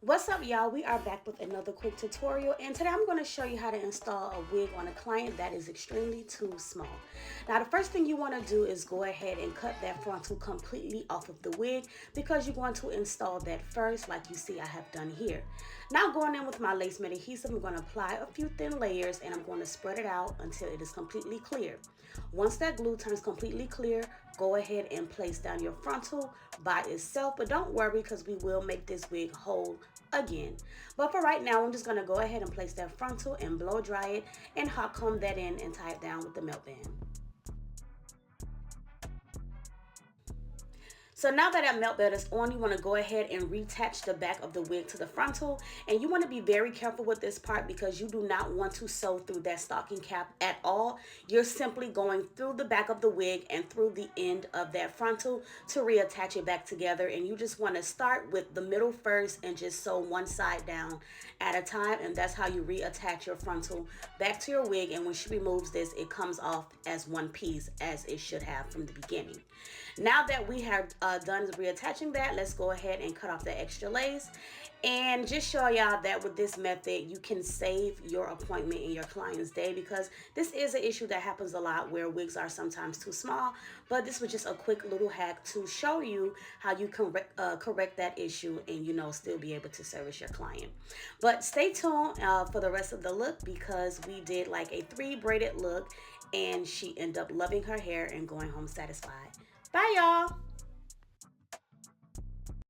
What's up, y'all? We are back with another quick tutorial, and today I'm going to show you how to install a wig on a client that is extremely too small. Now, the first thing you want to do is go ahead and cut that frontal completely off of the wig because you're going to install that first, like you see I have done here. Now, going in with my lace matte adhesive, I'm going to apply a few thin layers and I'm going to spread it out until it is completely clear. Once that glue turns completely clear, go ahead and place down your frontal by itself, but don't worry because we will make this wig whole again. But for right now, I'm just going to go ahead and place that frontal and blow dry it and hot comb that in and tie it down with the melt band. So now that our melt band is on, you want to go ahead and reattach the back of the wig to the frontal. And you want to be very careful with this part because you do not want to sew through that stocking cap at all. You're simply going through the back of the wig and through the end of that frontal to reattach it back together. And you just want to start with the middle first and just sew one side down at a time. And that's how you reattach your frontal back to your wig. And when she removes this, it comes off as one piece as it should have from the beginning. Now that we have done reattaching that, let's go ahead and cut off the extra lace and just show y'all that with this method you can save your appointment in your client's day, because this is an issue that happens a lot where wigs are sometimes too small. But this was just a quick little hack to show you how you can correct that issue and still be able to service your client. But stay tuned for the rest of the look, because we did like a 3 braided look and she ended up loving her hair and going home satisfied. Bye, y'all.